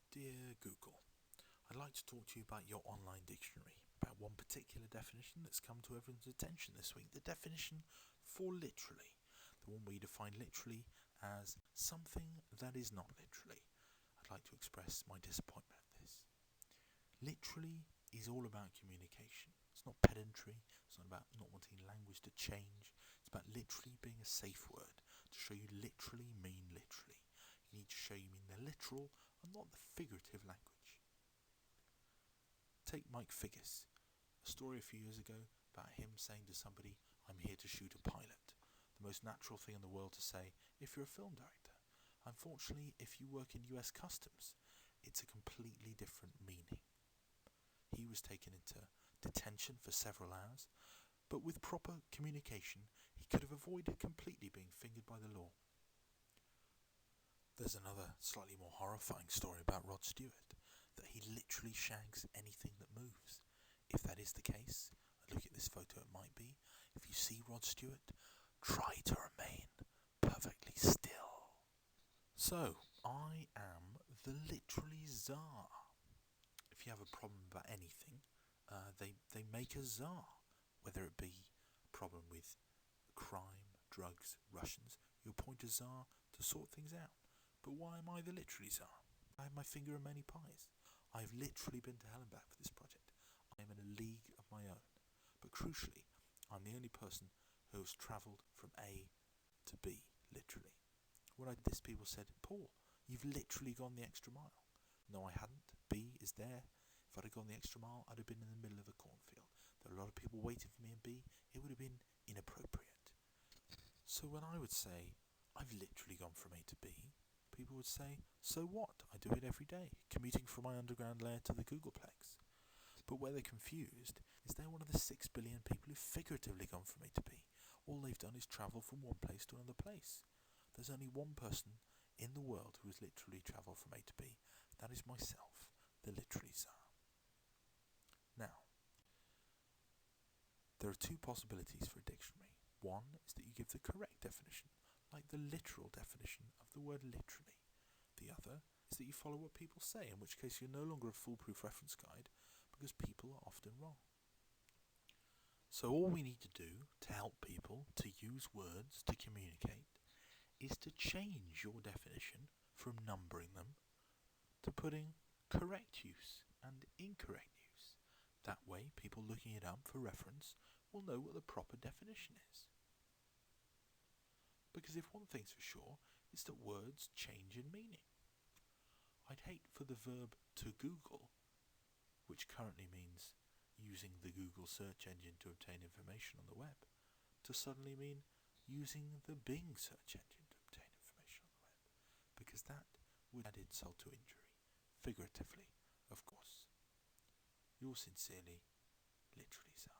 Dear Google, I'd like to talk to you about your online dictionary, about one particular definition that's come to everyone's attention this week, the definition for literally, the one where you define literally as something that is not literally. I'd like to express my disappointment at this. Literally is all about communication. It's not pedantry, it's not about not wanting language to change, it's about literally being a safe word, to show you literally mean literally. You need to show you mean the literal and not the figurative language. Take Mike Figgis, a story a few years ago about him saying to somebody, "I'm here to shoot a pilot." The most natural thing in the world to say if you're a film director. Unfortunately, if you work in US Customs, it's a completely different meaning. He was taken into detention for several hours, but with proper communication, he could have avoided completely being fingered by the law. There's another slightly more horrifying story about Rod Stewart, that he literally shags anything that moves. If that is the case, and look at this photo, it might be, if you see Rod Stewart, try to remain perfectly still. So, I am the Literally Tsar. If you have a problem about anything, they make a czar. Whether it be a problem with crime, drugs, Russians, you appoint a czar to sort things out. But why am I the Literally Tsar? I have my finger in many pies. I've literally been to hell and back for this project. I am in a league of my own. But crucially, I'm the only person who has travelled from A to B, literally. When I did this, people said, "Paul, you've literally gone the extra mile." No, I hadn't. B is there. If I'd have gone the extra mile, I'd have been in the middle of a cornfield. There are a lot of people waiting for me in B. It would have been inappropriate. So when I would say, "I've literally gone from A to B," people would say, "So what? I do it every day, commuting from my underground lair to the Googleplex." But where they're confused is they're one of the 6 billion people who've figuratively gone from A to B. All they've done is travel from one place to another place. There's only one person in the world who has literally travelled from A to B. That is myself, the Literally Tsar. Now, there are two possibilities for a dictionary. One is that you give the correct definition, like the literal definition of the word literally. The other is that you follow what people say, in which case you're no longer a foolproof reference guide, because people are often wrong. So all we need to do to help people to use words to communicate is to change your definition from numbering them to putting correct use and incorrect use. That way, people looking it up for reference will know what the proper definition is. Because if one thing's for sure, it's that words change in meaning. I'd hate for the verb to Google, which currently means using the Google search engine to obtain information on the web, to suddenly mean using the Bing search engine to obtain information on the web, because that would add insult to injury, figuratively, of course. Yours sincerely, Literally Tsar.